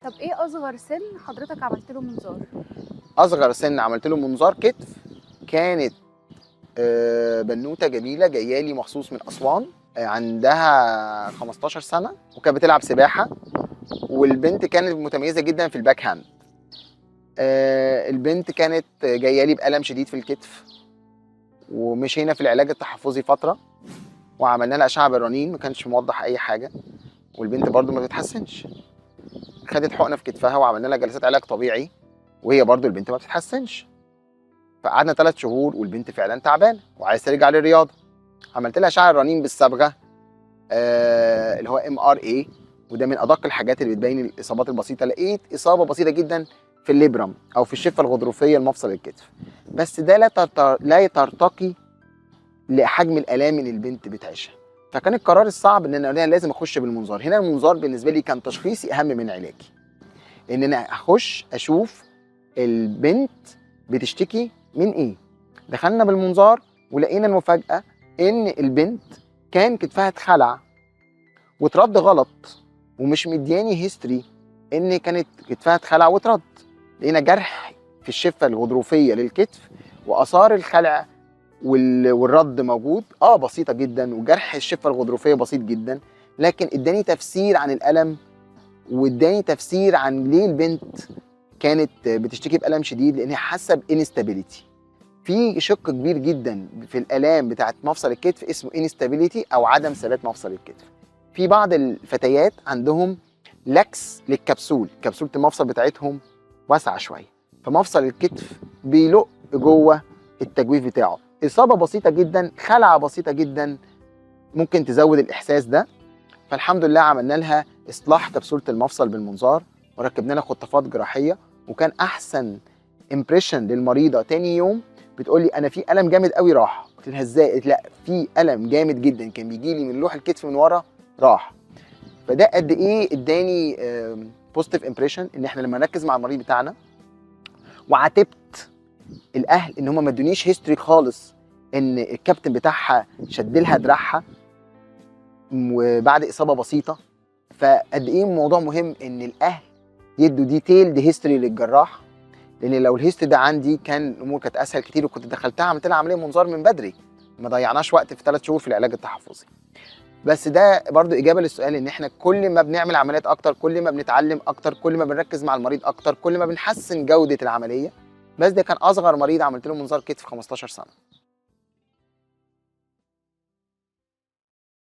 طب إيه أصغر سِن حضرتك عملت له منظار؟ أصغر سِن عملت له منظار كتف، كانت بنوتة جميلة جاية لي مخصوص من أسوان، عندها 15 سَنة وكانت بتلعب سباحة، والبنت كانت متميزة جدًا في الback hand. البنت كانت جاية لي بألم شديد في الكتف، ومشينا في العلاج التحفظي فترة، وعملنا لها أشعة بالرنين ما كانش موضّح أي حاجة، والبنت برضه ما بتتحسنش. خدت حقنة في كتفها وعملنا لها جلسات علاج طبيعي، وهي برضه البنت ما بتتحسنش. فقعدنا 3 شهور والبنت فعلًا تعبانة وعايزة ترجع للرياضة. عملت لها أشعة رنين بالصبغة اللي هو MRA، وده من أدق الحاجات اللي بتبين الإصابات البسيطة. لقيت إصابة بسيطة جدًا في الليبرم أو في الشفة الغضروفية لمفصل الكتف، بس ده لا ترتقي لحجم الآلام اللي البنت بتعيشها. فكان القرار الصعب إن أنا لازم أخش بالمنظار. هنا المنظار بالنسبة لي كان تشخيصي أهم من علاجي، إن أنا أخش أشوف البنت بتشتكي من إيه. دخلنا بالمنظار ولقينا المفاجأة إن البنت كان كتفها اتخلع واترد غلط، ومش مدياني هيستوري إن كانت كتفها اتخلع واترد. لقينا جرح في الشفة الغضروفية للكتف، وآثار الخلع والرد موجود بسيطة جدا، وجرح الشفة الغضروفية بسيط جدا، لكن اداني تفسير عن الألم، واداني تفسير عن ليه البنت كانت بتشتكي بألم شديد، لأن هي حاسة بانستابيليتي. في شق كبير جدا في الآلام بتاعت مفصل الكتف اسمه انستابيليتي أو عدم ثبات مفصل الكتف. في بعض الفتيات عندهم لكس للكبسول، كبسولة المفصل بتاعتهم واسعة شوية، فمفصل الكتف بيلق جوه التجويف بتاعه. إصابة بسيطة جدا، خلعة بسيطة جدا ممكن تزود الإحساس ده. فالحمد لله عملنا لها إصلاح كبسولة المفصل بالمنظار، وركبنا لها خطافات جراحية، وكان أحسن امبريشن للمريضة تاني يوم بتقول لي أنا في ألم جامد قوي راح. قلت لها إزاي؟ قالت لا، في ألم جامد جدا كان بيجي لي من لوح الكتف من ورا راح. فده قد إيه إداني بوزيتيف امبريشن، إن إحنا لما نركز مع المريض بتاعنا. وعاتبت الأهل إن هم ما ادونيش هيستوري خالص إن الكابتن بتاعها شد لها دراعها وبعد إصابة بسيطة. فقد إيه الموضوع مهم إن الأهل يدوا ديتيلد هيستوري للجراح، لأن لو الهيستوري ده عندي كان الأمور كانت أسهل كتير، وكنت دخلتها عملت لها عملية منظار من بدري، ما ضيعناش وقت في 3 شهور في العلاج التحفظي. بس ده برضو إجابة للسؤال، إن إحنا كل ما بنعمل عمليات أكتر، كل ما بنتعلم أكتر، كل ما بنركز مع المريض أكتر، كل ما بنحسن جودة العملية. بس ده كان أصغر مريض عملت له منظار كتف 15 سنة.